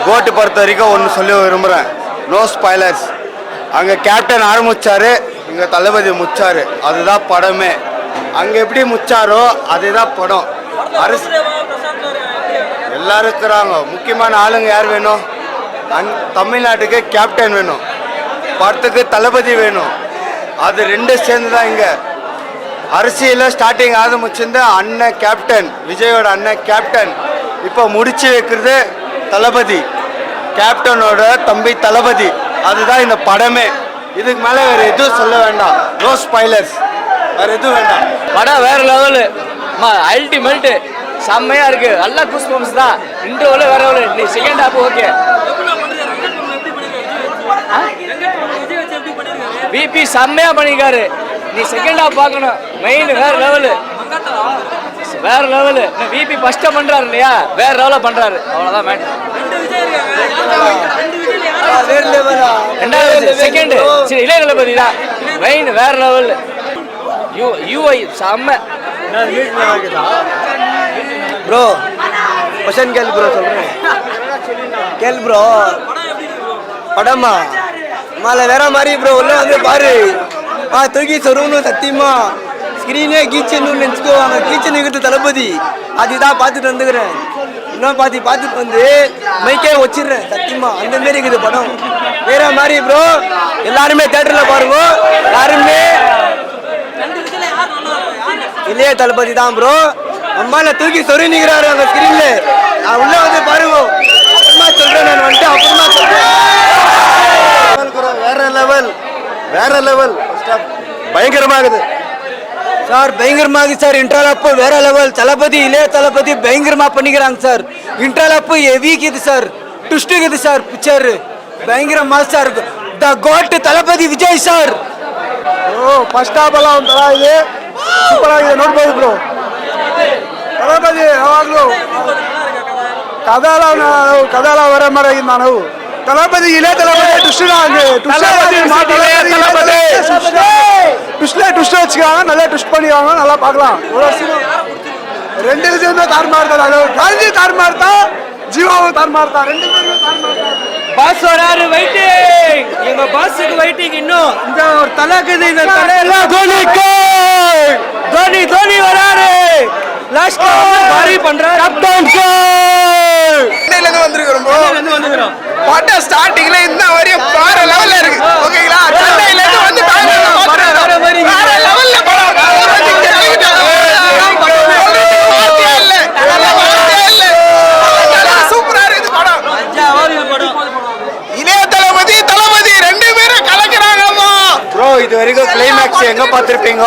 கோட்டு பொறுத்த வரைக்கும் ஒன்று சொல்லி விரும்புகிறேன், நோ ஸ்பாய்லர்ஸ். அங்கே கேப்டன் ஆரம்பிச்சாரு, இங்கே தளபதி முச்சாரு, அதுதான் படமே. அங்கே எப்படி முச்சாரோ அதுதான் படம். அரசு எல்லாரும் இருக்கிறாங்க. முக்கியமான ஆளுங்க யார் வேணும்? தமிழ்நாட்டுக்கு கேப்டன் வேணும், படத்துக்கு தளபதி வேணும். அது ரெண்டு சேர்ந்து தான் இங்கே அரசியலில் ஸ்டார்டிங் ஆரம்பிச்சிருந்த அண்ணன் கேப்டன், விஜயோட அண்ணன் கேப்டன். இப்போ முடிச்சு வைக்கிறது தளபதி, கேப்டனோட தம்பி தளபதி. அதுதான் இந்த படமே. இதுக்கு மேலே வேறு எதுவும் சொல்ல வேண்டாம். நோ ஸ்பாய்லர்ஸ், வேறு எதுவும் வேண்டாம். படம் வேறு லெவலு, அல்டிமேட்டு, செம்மையாக இருக்குது. நல்லா கூஸ் பம்ப்ஸ் தான். இன்டர்வலு வேறு லெவலு. நீ செகண்ட் ஹாஃப் ஓகே. பிபி செம்மையாக பண்ணியிருக்காரு. நீ செகண்ட் ஹாஃப் பார்க்கணும். மெயின் வேறு லெவலு, வேறு லெவலு. விபி ஃபஸ்ட்டாக பண்ணுறாரு இல்லையா, வேறு லெவலில் பண்ணுறாரு. அவ்வளோதான் மேட்ச். ரெண்டாவது செகண்டு சரி இளைய தளபதி தான் மெயின், வேறு லெவலு. யூஐ செம்ம. ப்ரோ கொஷன் கேள் ப்ரோ, சொல்கிறேன் கேள் ப்ரோ. படமா மேலே வேற மாதிரி ப்ரோ. உள்ள வந்து பாரு, தூக்கி சொருவணும். சத்தியமா ஸ்க்ரீனே கீச்சன்னு நினச்சிக்குவாங்க. கீச்சன் இருக்கிறது தளபதி, அதுதான் பார்த்துட்டு வந்துக்கிறேன். இன்னும் பார்த்துட்டு வந்து மைக்கே வச்சிடுறேன். சத்தியமா அந்த மாரி இருக்குது படம், வேற மாதிரி ப்ரோ. எல்லாருமே தேட்டரில் பாருங்க. யாருமே இல்லையே தளபதி தான் ப்ரோ. அம்மால தூக்கி சொறி நிற்கிறாரு அந்த ஸ்க்ரீன்ல. நான் உள்ள வந்து பாருங்க, அப்புறமா சொல்றேன். நான் வந்துட்டு அப்புறமா சொல்றேன். வேற லெவல், வேற லெவல். பயங்கரமாகுது சார், பயங்கரமாகுது சார். இன்ட்ரோல் அப்பு வேற லெவல். தளபதி இளைய தளபதி பயங்கரமா பண்ணிக்கிறாங்க சார். இன்ட்ரோல் அப்பு ஹெவிக்குது சார், ட்விஸ்ட்டுக்குது சார். பிக்சர் பயங்கரமா sir. The goat Thalapathy Vijay sir. Oh first half எல்லாம் தரா இது ಸೂಪರಾಗಿದೆ, ನೋಡ್ಬೋದು ಬ್ರೋ. ತಳಬದಿ ಯಾವಾಗಲೂ ಕದಾಲ ವರ ಮರ ನಾವು தளபதி இளைய தளபதி ட்விஸ்ட் வச்சுக்காங்க. நல்லா ட்விஸ்ட் பண்ணிக்காங்க, நல்லா பார்க்கலாம். ரெண்டு விஷயமே தார்மார்த்தா, காந்தி தார்மார்த்தா, ஜீவாவும் தார்மார்த்தா, ரெண்டு பேருமே தார்மார்த்தா. பாஸ் வராரு, வெயிட்டிங். எங்க பாஸுக்கு வெயிட்டிங். இன்னும் இந்த ஒரு தலைக்குது, இந்த தலையெல்லாம் தோனி வராரு. லாஸ்ட் பாரி பண்றாரு. கேப்டன் சென்னையில இருந்து வந்திருக்கிறோம். பாட்டா ஸ்டார்டிங்ல இந்த வரையும் வேற லெவல்ல இருக்கு. ஓகேங்களா? சென்னையில இருந்து வந்து வேற லெவல்ல படம். சூப்பரா இருக்கு படம். இளைய தளபதி தளபதி ரெண்டு பேரும் கலக்குறாங்கம்மா. ப்ரோ இது வரைக்கும் கிளைமேக்ஸ் எங்க பார்த்துருப்பீங்க?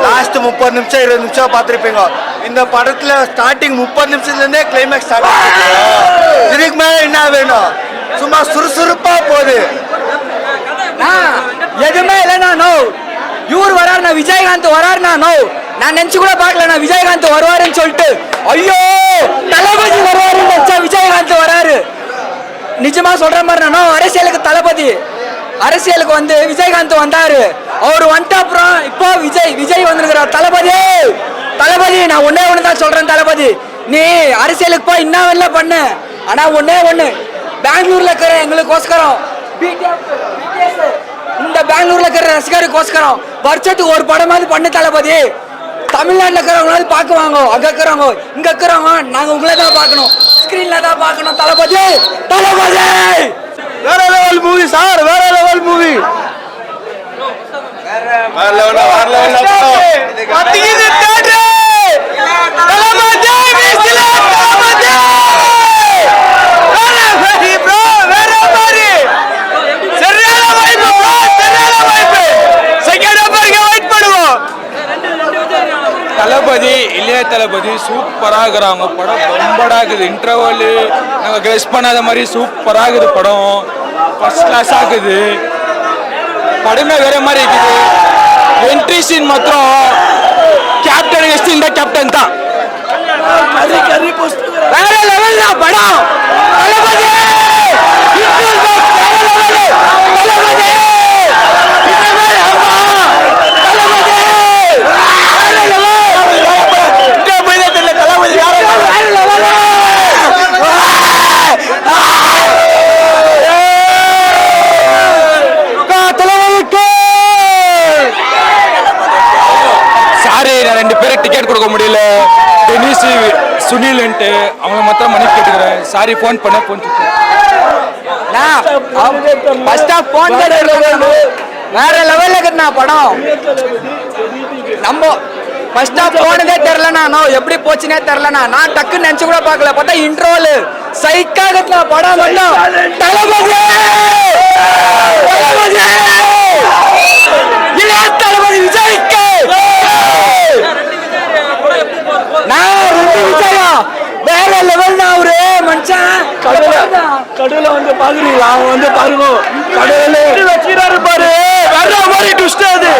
லாஸ்ட் 30 நிமிஷம் 20 நிமிஷம் பார்த்துருப்பீங்க. இந்த படத்துல ஸ்டார்டிங் 30 நிமிஷத்துலேருந்தே கிளைமேக்ஸ் ஸ்டார்ட் ஆகுது. இதுக்கு மேலே என்ன வேணும்? சும்மா சுறுசுறுப்பா போகுது. எதுவுமே இல்லைண்ணா. நோ இவர் வராருண்ணா, விஜயகாந்த் வராருண்ணா. நோ நான் நினைச்சு கூட பார்க்கல நான் விஜயகாந்த் வருவாருன்னு சொல்லிட்டு. ஐயோ தளபதி வருவாருன்னு நினைச்சா விஜயகாந்த் வராரு. நிஜமா சொல்ற மாதிரி நான் அரசியலுக்கு தளபதி, அரசியலுக்கு வந்து விஜயகாந்த் வந்தாரு. அவர் வந்துட்டு அப்புறம் இப்போ விஜய் வந்திருக்கிறார். தளபதி நான் ஒன்னே ஒன்று தான் சொல்றேன். தளபதி நீ அரசியலுக்கு போய் இன்னும் வெளில பண்ணு. ஆனா ஒண்ணு பெங்களூர்ல இருக்கிற எங்களுக்கோஸ்கரம், இந்த பெங்களூர்ல இருக்கிற ரசிகருக்கோஸ்கரம் வருஷத்துக்கு ஒரு படமாவது பண்ணு தளபதி. தமிழ்நாட்டில் இருக்கிறவங்களாவது பார்க்குவாங்க. அங்க இருக்கிறவங்க இங்க இருக்கிறவங்க நாங்க உங்களை தான் பார்க்கணும், ஸ்கிரீன்ல தான் பார்க்கணும். தளபதி வேற லெவல் மூவி சார், வேற லெவல் மூவி. தளபதி இளைய தளபதி சூப்பராக இருக்கிறாங்க. படம் ரொம்படாக இருக்குது. இன்டர்வலு நாங்கள் கெஸ் பண்ணாத மாதிரி சூப்பராக இருக்குது. படம் ஃபர்ஸ்ட் கிளாஸ் ஆகுது. படமே வேற மாதிரி இருக்குது. என்ட்ரி சீன் மாத்திரம் கேப்டன் எஸ்ட் இந்த கேப்டன் தான் வேற லெவல் தான் படம். தளபதி Ah! சாரி ஃபோன் பண்ண ஃபோன் ஃபர்ஸ்ட் ஆஃப் போன் வேற லெவல்ல இருக்குண்ணா படம். நம்ம ஃபர்ஸ்ட் ஆஃப் போனதே தெரியலண்ணா, நான் எப்படி போச்சுனே தெரியலண்ணா. நான் டக்குன்னு நினைச்சு கூட பார்க்கல, பார்த்தா இன்ட்ரோல் சைக்காகத்னா படம் வந்தோம். தளபதி தளபதி விஜய்க்கு நான் ரெண்டு விஜயா வேற லெவல் தான் அவரு மனுஷன். கடவுள வந்து பாக்குறீங்களா? அவங்க வந்து பாருங்க, கடவுளே வச்சிராரு பாரு, வேற மாதிரி ட்விஸ்ட் அது.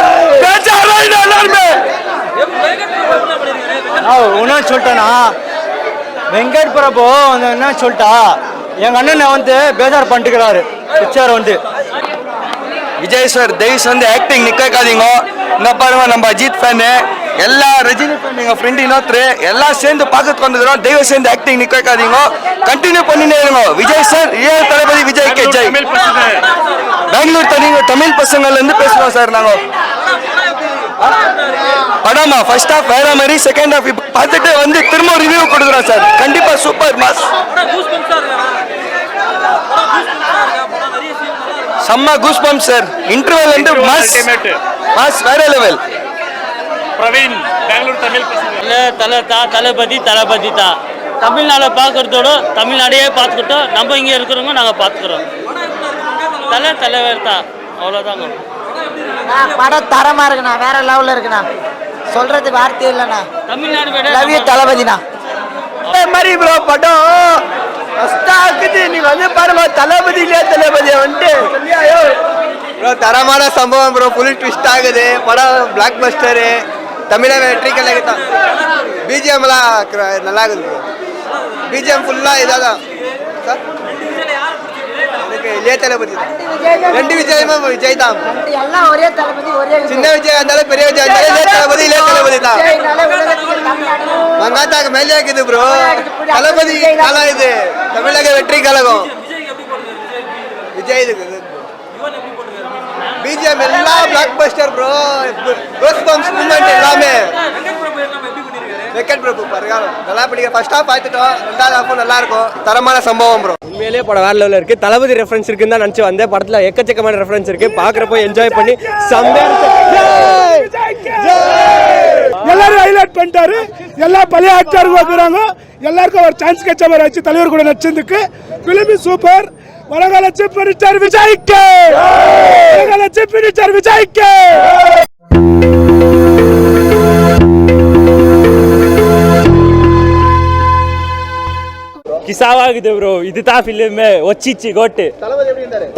எல்லாருமே ஒன்னா சொல்லிட்டேனா, வெங்கட் பிரபு வந்து என்ன சொல்லிட்டா, எங்க அண்ணனை வந்து பேஜார் பண்ணிட்டுக்கிறாரு பிக்சர் வந்து. விஜய் சார் தயவு வந்து ஆக்டிங் நிக்க வைக்காதீங்க. இந்த பாருங்க நம்ம அஜித் ஃபேனு, எல்லா ரஜினி ஃபேன், எங்க ஃப்ரெண்டு இன்னொருத்தர் எல்லாம் சேர்ந்து பார்க்கறதுக்கு வந்துக்கிறோம். தயவு சேர்ந்து ஆக்டிங் நிக்க வைக்காதீங்க, கண்டினியூ பண்ணினே இருங்க. விஜய் சார் ரியல் தளபதி விஜய் கே ஜெய். பெங்களூர் தமிழ் பசங்கள்ல இருந்து பேசுவோம் சார் நாங்க. படமா ஃபர்ஸ்ட் ஹாஃப் வேற மாதிரி, செகண்ட் ஹாஃப் பார்த்துட்டு வந்து திரும்ப ரிவ்யூ கொடுக்குறோம் சார். கண்டிப்பா சூப்பர் மாஸ், செம்ம கூஸ் பம்ப் சார். இன்டர்வல் வந்து மாஸ் வேற லெவல். பிரவீன் பெங்களூர் தமிழ் தளபதி தான் தமிழ்நாடை பார்க்கறதோட தமிழ்நாடையே பார்த்துக்கிட்டோம். நம்ம இங்கே இருக்கிறவங்க நாங்கள் பார்த்துக்கிறோம். தலைவர் தான், அவ்வளோதாங்க. படம் தரமா இருக்குண்ணா, வேற லெவல்ல இருக்குண்ணா, சொல்றதுக்கு வார்த்தை இல்லைண்ணா. தமிழ்நாடு லவ் யூ தளபதிண்ணா. மாதிரி ப்ரோ படம் ஃபஸ்ட்டாக்குது. நீ வந்து பாருங்க, தளபதி இல்லையா தளபதியை வந்துட்டு ப்ரோ தரமான சம்பவம் ப்ரோ. ஃபுல் ட்விஸ்ட் ஆகுது படம், பிளாக் பஸ்டரு, தமிழக வெற்றி கழகத்தான். பிஜிஎம்லாம் நல்லா இருக்குது ப்ரோ. பிஜிஎம் ஃபுல்லாக இதாக தான் சார். எனக்கு இளைய தளபதி ரெண்டு விஜயமா விஜய் தான். எல்லாம் ஒரே தளபதி, ஒரே சின்ன விஜய் இருந்தாலும் பெரிய விஜய் இருந்தாலும் இளைய தளபதி இளைய தளபதி தான். மங்காத்தாக்கு மேலே இருக்குது ப்ரோ. தளபதி நல்லா இது தமிழக வெற்றி கழகம். விஜய் இதுக்கு பிஜிஎம் எல்லாம் பிளாக் பஸ்டர் ப்ரோ. கோஸ்பம்ஸ் மூமெண்ட் எல்லாமே. வெங்கட் பிரபு பாருங்க நல்லா பிடிக்க. ஃபர்ஸ்ட் ஹாஃப் பார்த்துட்டோம், ரெண்டாவது ஹாஃபும் நல்லா இருக்கும். தரமான சம்பவம் ப்ரோ. உண்மையிலேயே படம் வேற லெவலில் இருக்கு. தளபதி ரெஃபரன்ஸ் இருக்குன்னு தான் நினச்சி வந்தேன். படத்தில் எக்கச்சக்கமான ரெஃபரன்ஸ் இருக்கு. பார்க்குறப்போ என்ஜாய் பண்ணி எல்லாரும் ஹைலைட் பண்ணிட்டாரு. எல்லா பழைய ஆக்டரும் வைக்கிறாங்க. எல்லாருக்கும் ஒரு சான்ஸ் கிடைச்ச மாதிரி ஆச்சு. தலைவர் கூட நடிச்சதுக்கு பிலிமி சூப்பர். வருங்கால சீஃப் மினிஸ்டர் விஜய்க்கு, வருங்கால சீஃப் மினிஸ்டர் விஜய்க்கு. கிசாவாகுது ப்ரோ. இதுதான் ஃபிலிமே வச்சிச்சு கோட்டு.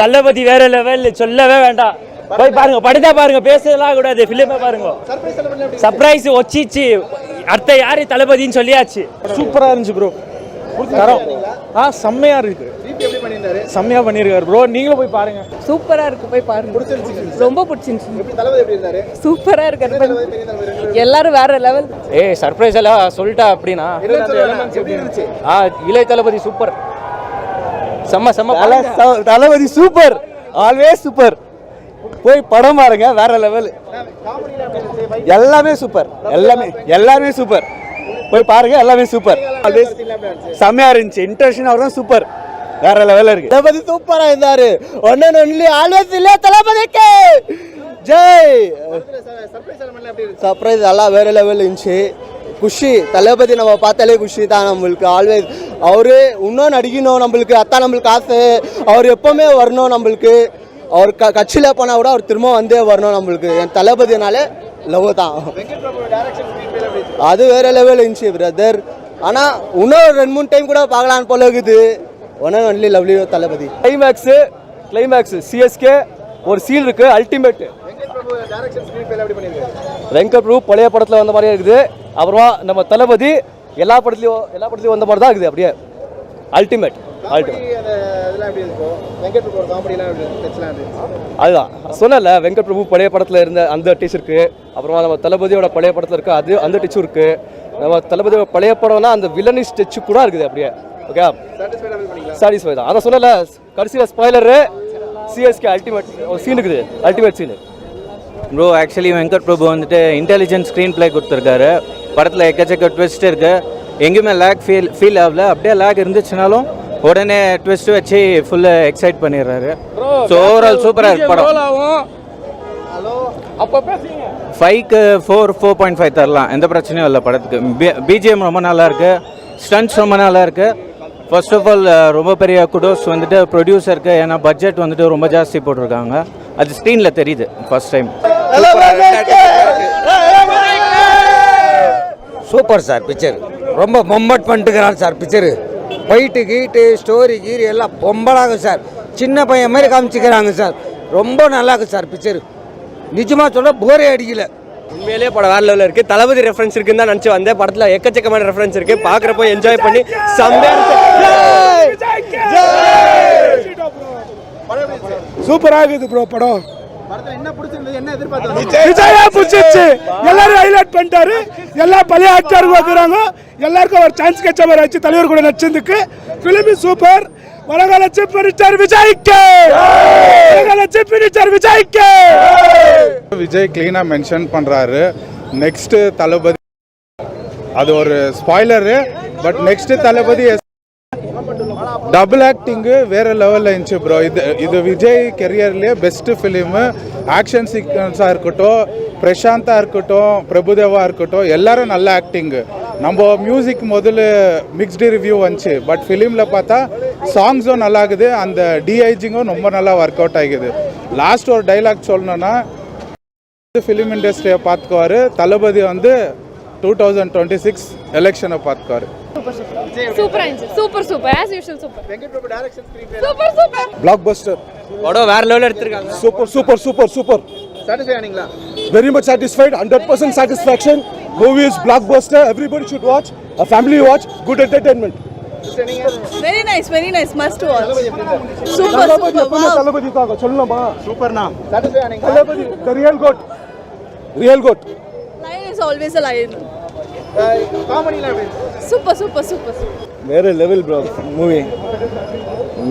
தளபதி வேற லெவல், சொல்லவே வேண்டாம். போய் பாருங்க, படுத்தா பாருங்க, பேசலாம் கூடாது. ஃபிலிமே பாருங்க, சர்ப்ரைஸ் வச்சிச்சு. அடுத்த யாரு தளபதின்னு சொல்லியாச்சு. சூப்பரா இருந்துச்சு ப்ரோ. தரம் செம்மையா இருக்கு. செம்மையா பண்ணிருக்காரு ப்ரோ. நீங்களும் போய் பாருங்க. சூப்பரா இருக்கு, போய் பாருங்க. ரொம்ப பிடிச்சிருந்துச்சு. சூப்பரா இருக்கு. எல்லாரும் வேற லெவல். சர்ப்ரைஸ் எல்லாம் சொல்லிட்டா அப்படின்னா இளைய தளபதி சூப்பர். செம்ம தளபதி சூப்பர், ஆல்வேஸ் சூப்பர். போய் படம் பாருங்க, வேற லெவல். எல்லாமே சூப்பர், எல்லாமே சூப்பர். போய் பாருங்க, எல்லாமே சூப்பர். செம்மையா இருந்துச்சு. இன்ட்ரெஸ்டிங் அவரும் சூப்பர், வேற லெவல்ல இருக்கு. தளபதி சூப்பரா இருந்தாரு. ஒன்லி ஆல்வேஸ் இல்ல தளபதிக்கு ஜெய். சர்ப்ரைஸ் எல்லாம் வேற லெவல் இருந்துச்சு. குஷி, தளபதி நம்ம பார்த்தாலே குஷி தான் நம்மளுக்கு. ஆல்வேஸ் அவரு இன்னும் நடிக்கணும் நம்மளுக்கு, அதான் நம்மளுக்கு ஆசை. அவர் எப்பவுமே வரணும் நம்மளுக்கு. அவர் கட்சியில் போனால் கூட அவர் திரும்ப வந்தே வரணும் நம்மளுக்கு. என் தளபதினாலே லவ் தான். அது வேற லெவல் இருந்துச்சு பிரதர். ஆனால் இன்னும் 2-3 டைம் கூட பார்க்கலான்னு போல இருக்குது. ஒன்லி லவ்லி தளபதி. கிளைமேக்ஸ் சிஎஸ்கே ஒரு சீல் இருக்கு, அல்டிமேட். வெங்கட் பிரபு பழைய படத்தில் வந்த மாதிரியே இருக்குது. அப்புறமா நம்ம தளபதி எல்லா படத்துலையும் வந்த மாதிரி தான் இருக்குது. அப்படியே அல்டிமேட். அதுதான் சொன்னல, வெங்கட் பிரபு பழைய படத்தில் இருந்த அந்த டீச் இருக்கு. அப்புறமா நம்ம தளபதியோட பழைய படத்தில் இருக்கு, அது அந்த டீச்சும் இருக்கு. நம்ம தளபதியோட பழைய படம்னா அந்த வில்லனிஷ் டச் கூட இருக்குது. அப்படியே ஓகே, சாட்டிஸ்ஃபை தான். அதை சொன்னல, கடைசியில் ஸ்பாய்லரு சிஎஸ்கே அல்டிமேட் ஒரு சீன் இருக்குது, ultimate scene. Bro actually Venkat Prabhu வந்துட்டு இன்டெலிஜென்ட் ஸ்க்ரீன் பிளே கொடுத்துருக்காரு. படத்தில் எக்கச்சக்க ட்விஸ்ட் இருக்குது. எங்கேயுமே லேக் ஃபீல் ஆகல. அப்படியே லேக் இருந்துச்சுனாலும் உடனே ட்விஸ்ட் வச்சு ஃபுல்லாக எக்ஸைட் பண்ணிடுறாரு. ஸோ ஓவரால் சூப்பராக இருக்கு படம். ஃபைவ்க்கு 4.5 தரலாம், எந்த பிரச்சனையும் இல்லை படத்துக்கு. பிஜிஎம் ரொம்ப நல்லா இருக்கு, ஸ்டண்ட்ஸ் ரொம்ப நல்லா இருக்கு. ஃபர்ஸ்ட் ஆஃப் ஆல் ரொம்ப பெரிய குடோஸ் வந்துட்டு ப்ரொடியூசருக்கு, ஏன்னா பட்ஜெட் வந்துட்டு ரொம்ப ஜாஸ்தி போட்டிருக்காங்க, அது ஸ்க்ரீனில் தெரியுது first time. Super sir, picture ரொம்ப பொம்பட் பண்ணிட்டுக்கிறான் சார். பிக்சரு ஃபைட்டு கீட்டு ஸ்டோரி கீரி எல்லாம் பொம்பலாகும் சார். சின்ன பையன் மாதிரி காமிச்சிக்கிறாங்க சார். ரொம்ப நல்லா இருக்கு சார் பிக்சரு. நிஜமாக சொல்ல போரே அடிக்கல. உண்மையிலேயே படம் வேற லெவலில் இருக்குது. தளபதி ரெஃபரன்ஸ் இருக்குன்னு தான் நினச்சி வந்தேன். படத்தில் எக்கச்சக்கமான ரெஃபரன்ஸ் இருக்குது. பார்க்குறப்போ என்ஜாய் பண்ணி சூப்பராக இருக்குது ப்ரோ படம். விஜயா பிடிச்சிருச்சு, எல்லாரும் ஹைலைட் பண்ணிட்டாரு. எல்லா பழைய ஆக்டருக்கு வைக்கிறாங்க, எல்லாருக்கும் ஒரு சான்ஸ் கிடைச்ச மாதிரி ஆச்சு. தலைவர் கூட நடிச்சதுக்கு ஃபிலிம் சூப்பர். வருங்கால சீஃப் மினிஸ்டர் விஜய்க்கு, வருங்கால சீஃப் மினிஸ்டர் விஜய்க்கு. விஜய் கிளீனா மென்ஷன் பண்றாரு. நெக்ஸ்ட் தளபதி, அது ஒரு spoiler, but next Thalapathy double acting வேற லெவலில் இருந்துச்சு ப்ரோ. இது விஜய் கெரியர்லேயே பெஸ்ட்டு ஃபிலிமு. ஆக்ஷன் சீக்வன்ஸாக இருக்கட்டும், பிரசாந்தா இருக்கட்டும், பிரபுதேவா இருக்கட்டும், எல்லாரும் நல்ல ஆக்டிங்கு. நம்ம மியூசிக் முதல்ல மிக்ஸ்டு ரிவ்யூ வந்துச்சு, பட் ஃபிலிமில் பார்த்தா சாங்ஸும் நல்லா இருக்குது, அந்த டிஐஜிங்கும் ரொம்ப நல்லா ஒர்க் அவுட் ஆகிக்குது. லாஸ்ட் ஒரு டைலாக் சொல்லணுன்னா, ஃபிலிம் இண்டஸ்ட்ரியை பார்த்துக்குவார் தளபதி, 2026 எலெக்ஷனை பார்த்துக்குவார். Super as usual super. Super blockbuster படம் வேற லெவலில் எடுத்திருக்காங்க. சூப்பர். சாட்டிஸ்ஃபை ஆனீங்களா? Very much satisfied, 100% satisfaction. Movie is blockbuster, everybody should watch, a family watch, good entertainment. very nice must watch. Super wow. Thalapathy தாங்க சொல்லலாமா? சூப்பர்ண்ணா. சாட்டிஸ்ஃபை ஆனீங்களா? Thalapathy the real goat. Lion is always a lion. காமெடிலாம் எப்படி? சூப்பர். வேற level bro movie.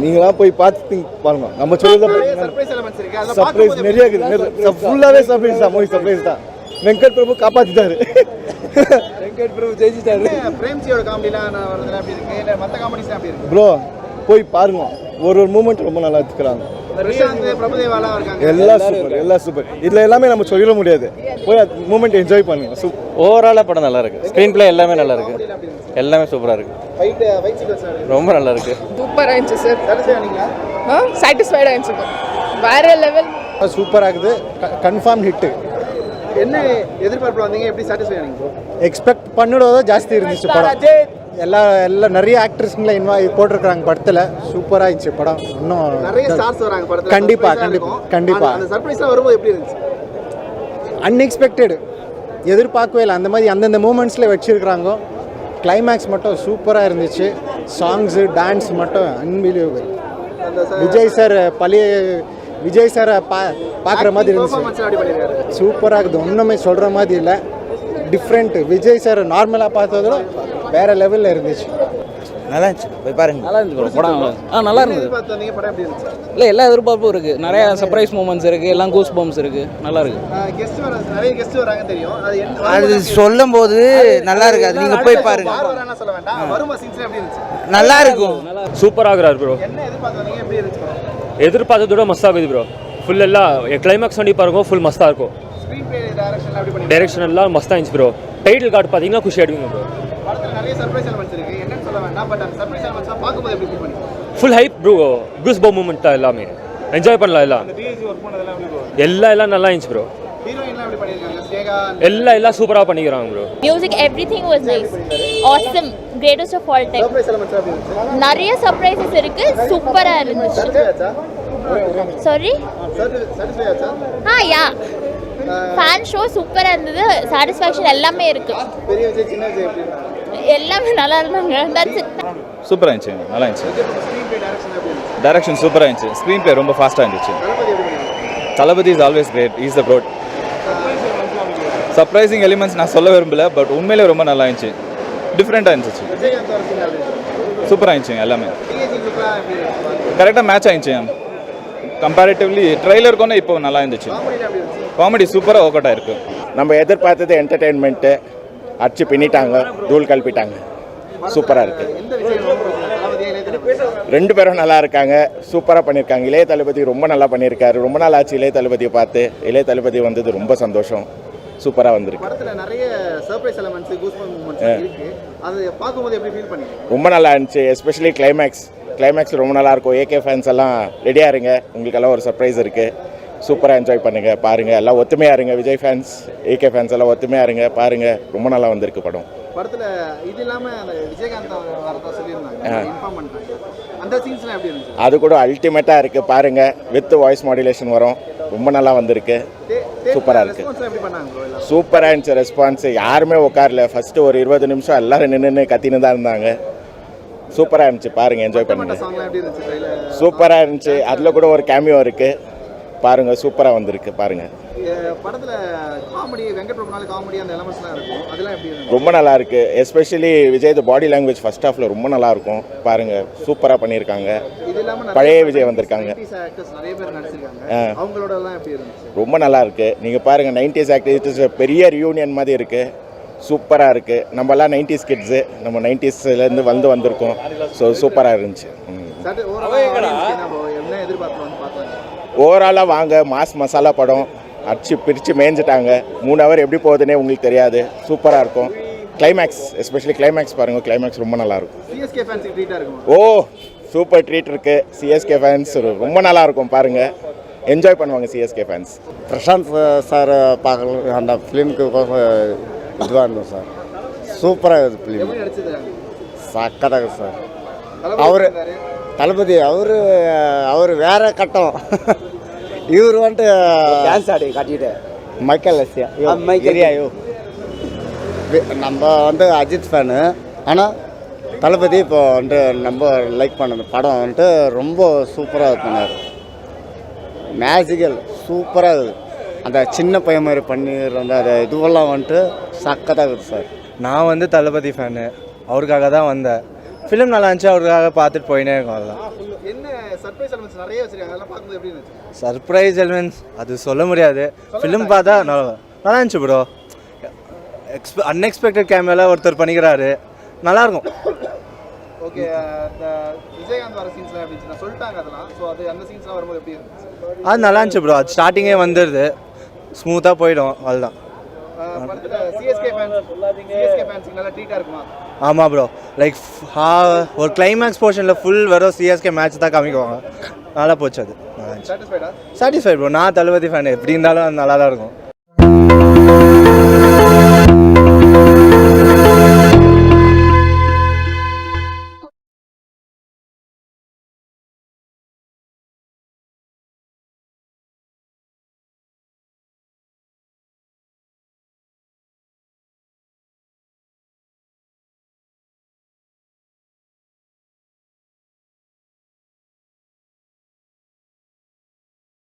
நீங்களா போய் பார்த்து பாருங்க. நம்ம சொல்லுறது சர்ப்ரைஸ் எலிமெண்ட்ஸ் இருக்கு. அத சர்ப்ரைஸ் நிறைய இருக்குது. ஃபுல்லாவே சர்ப்ரைஸ் தான். மூவி சர்ப்ரைஸ் தான். வெங்கட் பிரபு காப்பாத்திட்டாரு. வெங்கட் பிரபு ஜெயிச்சிட்டாரு. பிரேம்ஜியோட காமெடிலாம் வரதுல எப்படி இருக்கு? இல்ல மத்த காமெடிஸ் எப்படி இருக்கு? ப்ரோ போய் பாருங்க. ஒரு மூமெண்ட் ரொம்ப நல்லா எடுத்துக்கிறாங்க. பிரசாந்த், பிரபுதேவாலாம் இருக்காங்க. எல்லாம் சூப்பர். இதுல எல்லாமே நம்ம சொல்ல முடியாது. போய் அந்த மூமெண்ட் என்ஜாய் பண்ணுங்க. ஓவராலாக படம் நல்லா இருக்கு. ஸ்க்ரீன் பிளே எல்லாமே நல்லா இருக்கு, எல்லாமே சூப்பராக இருக்கு. ஃபைட் சீக்வன்ஸ் ரொம்ப நல்லா இருக்கு. சூப்பரா இருந்துச்சு சார். சாட்டிஸ்ஃபை ஆனீங்களா? சாட்டிஸ்ஃபைடா இருந்துச்சு. வேற லெவல். சூப்பராக இருக்குது. Confirm hit. என்ன எதிர்பார்ப்பு வந்தீங்க? எப்படி சாட்டிஸ்ஃபை ஆனீங்க ப்ரோ? எக்ஸ்பெக்ட் பண்ணதோட ஜாஸ்தி இருந்துச்சு படம். எல்லாம் நிறைய ஆக்டர்ஸ்ங்களை போட்டிருக்காங்க படத்தில். சூப்பராக இருந்துச்சு படம். இன்னும் நிறைய ஸ்டார்ஸ் வராங்க படத்துல. கண்டிப்பாக அந்த சர்ப்ரைஸ்லாம் வரும்போது எப்படி இருந்துச்சு? அன்எக்ஸ்பெக்டட், எதிர்பார்க்கவே இல்லை. அந்த மாதிரி அந்தந்த மூமெண்ட்ஸில் வச்சுருக்குறாங்க. கிளைமேக்ஸ் மட்டும் சூப்பராக இருந்துச்சு. சாங்ஸு டான்ஸ் மட்டும் அன்பிலீவபிள். விஜய் சாரை பார்க்குற மாதிரி இருந்துச்சு. சூப்பராக இருக்குது. ஒன்றுமே சொல்கிற மாதிரி இல்லை. டிஃப்ரெண்ட். விஜய் சார் நார்மலாக பார்த்ததோட வேற லெவலில் இருந்துச்சு. நல்லா இருந்துச்சு, போய் பாருங்க. நல்லா இருந்துச்சு ப்ரோ படம். நல்லா இருந்தது. எதிர்பார்த்தீங்க படம் எப்படி இருந்துச்சு? இல்லை எல்லா எதிர்பார்ப்பும் இருக்குது. நிறைய சர்ப்ரைஸ் மூமெண்ட்ஸ் இருக்குது, எல்லாம் கூஸ் பம்ப்ஸ் இருக்குது. நல்லா இருக்கு. கெஸ்ட் வர நிறைய கெஸ்ட் வராங்க தெரியும். அது சொல்லும் போது நல்லா இருக்கு. அது நீங்கள் போய் பாருங்க. வரானா சொல்ல வேண்டாம். வரும் சீன்ஸ்ல எப்படி இருந்துச்சு? நல்லா இருக்கும். சூப்பராகிறார் ப்ரோ. என்ன எதிர்பார்த்தீங்க? எப்படி இருந்துச்சு படம்? எதிர்பார்த்ததோட மஸ்தாகுது ப்ரோ. ஃபுல் எல்லாம் கிளைமேக்ஸ் வண்டி பாருங்க, ஃபுல் மஸ்தாக இருக்கும். ஸ்க்ரீன் பிளே டைரக்ஷன் எப்படி பண்ணி? டைரக்ஷன் எல்லாம் மஸ்தாக இருந்துச்சு ப்ரோ. டைட்டில் கார்டு பார்த்தீங்கன்னா குஷி ஆயிடுவீங்க ப்ரோ. படத்துல நிறைய சர்ப்ரைஸ் எலிமெண்ட்ஸ் இருக்கு. என்னன்னு சொல்ல வேண்டாம், பட் அந்த சர்ப்ரைஸ் எலிமெண்ட்ஸ்லாம் பார்க்கும்போது எப்படி ஃபீல் பண்ணீங்க? Full hype bro. Goose bump moment தான் எல்லாமே. என்ஜாய் பண்ணலாம் எல்லாம். அந்த டிஜி ஒர்க் பண்ணதெல்லாம் எப்படி ப்ரோ? எல்லாம் நல்லா இருந்துச்சு ப்ரோ. ஹீரோயின்லாம் எப்படி பண்ணிருக்காங்க? ஸ்னேகா எல்லாம் சூப்பராக பண்ணிக்கிறாங்க bro. Music everything was nice. Awesome. Greatest of all time. Surprise elements எப்படி இருந்துச்சு? நிறைய சர்ப்ரைசஸ் இருக்கு. சூப்பரா இருந்துச்சு. சாரி சாட்டிஸ்ஃபை ஆச்சா? யா ஃபேன் ஷோ சூப்பரா இருந்தது. சாட்டிஸ்ஃபேக்ஷன் எல்லாமே இருக்கு. பெரிய விஜய், சின்ன விஜய் எப்படி இருந்தாங்க? எல்லாமே நல்லா இருந்தாங்க. That's it. சூப்பராக இருந்துச்சு, நல்லா இருந்துச்சு. ஸ்க்ரீன் பிளே டைரக்ஷன் எப்படி இருந்துச்சு? டைரக்ஷன் சூப்பராக இருந்துச்சு. ஸ்க்ரீன் பிளே ரொம்ப ஃபாஸ்ட்டாக இருந்துச்சு. தளபதி எப்படி பண்ணீங்க? Thalapathy is always great. Is the broad. Surprising elements நான் சொல்ல விரும்பல, பட் உண்மையிலே ரொம்ப நல்லா இருந்துச்சு. டிஃப்ரெண்ட்டாக இருந்துச்சு. விஜயகாந்த் வர சீன் எப்படி இருந்துச்சு? சூப்பராக இருந்துச்சு. எல்லாமே டிஜி லுக்லாம் எப்படி இருந்துச்சு? கரெக்டாக மேட்ச் ஆயிடுச்சு. கம்பேரிட்டிவ்லி ட்ரெய்லருக்கும் இப்போ நல்லா இருந்துச்சு. காமெடிலாம் எப்படி இருந்துச்சு? காமெடி சூப்பராக ஒர்க் அவுட் ஆயிருக்கு. நம்ம எதிர்பார்த்தது என்டர்டெயின்மெண்ட்டு அடிச்சு பின்னிட்டாங்க, தூள் கல்பிட்டாங்க. சூப்பராக இருக்குது. எந்த விஷயம் ரொம்ப பிடிச்சது? தளபதியா இல்லை? ரெண்டு பேரும் நல்லா இருக்காங்க, சூப்பராக பண்ணியிருக்காங்க. இளைய தளபதி ரொம்ப நல்லா பண்ணியிருக்காரு. ரொம்ப நாள் ஆச்சு இளைய தளபதியை பார்த்து. இளைய தளபதி வந்தது ரொம்ப சந்தோஷம், சூப்பராக வந்திருக்கு. படத்துல நிறைய சர்ப்ரைஸ் எலிமெண்ட்ஸ், கூஸ்பம்ஸ் மூமெண்ட்ஸ் இருக்கு. அது பார்க்கும்போது எப்படி ஃபீல் பண்ணீங்க? ரொம்ப நல்லா இருந்துச்சு. எஸ்பெஷலி கிளைமேக்ஸ் ரொம்ப நல்லா இருக்கும். ஏகே ஃபேன்ஸ் எல்லாம் ரெடியாக இருங்க, உங்களுக்கெல்லாம் ஒரு சர்ப்ரைஸ் இருக்குது. சூப்பராக என்ஜாய் பண்ணுங்கள், பாருங்கள். எல்லாம் ஒத்துமையாக இருங்க. விஜய் ஃபேன்ஸ், ஏகே ஃபேன்ஸ் எல்லாம் ஒத்துமையாக இருங்க, பாருங்கள். ரொம்ப நல்லா வந்திருக்கு படம். படத்துல இது இல்லாமல் அந்த விஜயகாந்த் வரதா சொல்லியிருந்தாங்க, இன்ஃபார்ம் பண்ணிட்டாங்க. அந்த சீன்ஸ்லாம் எப்படி இருந்துச்சு? அது கூட அல்டிமேட்டாக இருக்குது, பாருங்கள். வித் வாய்ஸ் மாடுலேஷன் வரும். ரொம்ப நல்லா வந்திருக்கு, சூப்பராக இருக்குது. எப்படி பண்ணாங்க bro? சூப்பராக இருந்துச்சு ரெஸ்பான்ஸ். யாருமே உட்காரல. ஃபஸ்ட்டு ஒரு 20 நிமிஷம் எல்லோரும் நின்று கத்தின்னு தான் இருந்தாங்க. சூப்பராக இருந்துச்சு, பாருங்கள், என்ஜாய் பண்ணுங்கள். சாங்லாம் எப்படி இருந்துச்சு? சூப்பராக இருந்துச்சு. அதில் கூட ஒரு கேமியோ இருக்குது, பாருங்கள். சூப்பராக வந்திருக்கு, பாருங்கள். படத்துல காமெடி, வெங்கட் பிரபுனால காமெடி அந்த எலிமெண்ட்ஸ்லாம் இருக்கும், அதெல்லாம் எப்படி இருந்துச்சு? ரொம்ப நல்லா இருக்கு. Especially Vijay body language first ஹாஃப்ல ரொம்ப நல்லா இருக்கும், பாருங்க. சூப்பரா பண்ணியிருக்காங்க. இது இல்லாம பழைய விஜய் வந்திருக்காங்க, ஆக்டர்ஸ் நிறைய பேர் நடிச்சிருக்காங்க. அவங்களோட எல்லாம் எப்படி இருந்துச்சு? ரொம்ப நல்லா இருக்கு. நீங்க பாருங்க, 90s ஆக்டர்ஸ் பெரிய ரியூனியன் மாதிரி இருக்கு, சூப்பராக இருக்குது. நம்மலாம் 90s கிட்ஸு, நம்ம 90ஸ்லேருந்து வந்திருக்கோம். ஸோ சூப்பராக இருந்துச்சு. ஓவராலாக வாங்க, மாஸ் மசாலா படம். அடிச்சு பிரித்து மேய்ஞ்சிட்டாங்க. 3 ஹவர் எப்படி போகுதுன்னே உங்களுக்கு தெரியாது. சூப்பராக இருக்கும். கிளைமேக்ஸ், எஸ்பெஷலி கிளைமேக்ஸ் பாருங்கள். கிளைமேக்ஸ் ரொம்ப நல்லாயிருக்கும். சிஎஸ்கே ஃபேன்ஸுக்கு ட்ரீட்டாக இருக்கும். ஓ, சூப்பர் ட்ரீட் இருக்குது. சிஎஸ்கே ஃபேன்ஸ் ரொம்ப நல்லாயிருக்கும், பாருங்கள். என்ஜாய் பண்ணுவாங்க சிஎஸ்கே ஃபேன்ஸ். பிரசாந்த் சார் பார்க்கலாம், அந்த ஃபிலிமுக்கு இதுவாக இருந்தோம் சார். சூப்பராக இருக்குது ஃபிலிம், சக்கராக சார். அவர் தளபதி அவர் வேற கட்டம். இவர் வந்துட்டு டான்ஸ் ஆடி காட்டிட்டு மைக்கேல் ஏரியாயோ. நம்ம வந்து அஜித் ஃபேனு, ஆனால் தளபதி இப்போ வந்துட்டு நம்ம லைக் பண்ண படம் வந்துட்டு ரொம்ப சூப்பராக பண்ணார். மேஜிக்கல் சூப்பராக இருக்குது. அந்த சின்ன பையன் மாதிரி பண்ணிடுற அந்த இதுவெல்லாம் வந்துட்டு சக்கத்தாக இருக்குது சார். நான் வந்து தளபதி ஃபேனு, அவருக்காக தான் வந்தேன். ஃபிலிம் நல்லா இருந்துச்சு, அவருக்காக பார்த்துட்டு போயினே இருக்கும். அதெல்லாம் என்ன சர்ப்ரைஸ் எலிமெண்ட்ஸ் நிறைய வச்சிருக்காங்க, அதெல்லாம் பார்க்கும்போது எப்படி இருந்துச்சு? சர்ப்ரைஸ் எலிமெண்ட்ஸ் அது சொல்ல முடியாது. ஃபிலிம் பார்த்தா நல்லா இருந்துச்சு ப்ரோ. அன்எக்ஸ்பெக்டட் கேமராவில் ஒருத்தர் பண்ணிக்கிறாரு, நல்லாயிருக்கும். ஓகே, இந்த விஜயகாந்த் வர சீன்ஸ்லாம் எப்படி இருந்துச்சு? சொல்லிட்டாங்க அதெல்லாம். ஸோ அது அந்த சீன்ஸ்லாம் வரும்போது எப்படி இருந்துச்சு? அது நல்லா இருந்துச்சு ப்ரோ. அது ஸ்டார்டிங்கே வந்துடுது, ஸ்மூத்தாக போயிடும், அதுதான். சிஎஸ்கே ஃபேன்ஸுக்கு நல்லா ட்ரீட்டாக இருக்குமா? ஆமாம் ப்ரோ. லைக் ஒரு கிளைமேக்ஸ் போர்ஷனில் ஃபுல் வெறும் சிஎஸ்கே மேட்ச் தான் காமிக்குவாங்க. நல்லா போச்சு, அது சாட்டிஸ்ஃபைடா? Satisfied bro. நான் தளபதி ஃபேன், எப்படி இருந்தாலும் நல்லா தான் இருக்கும்.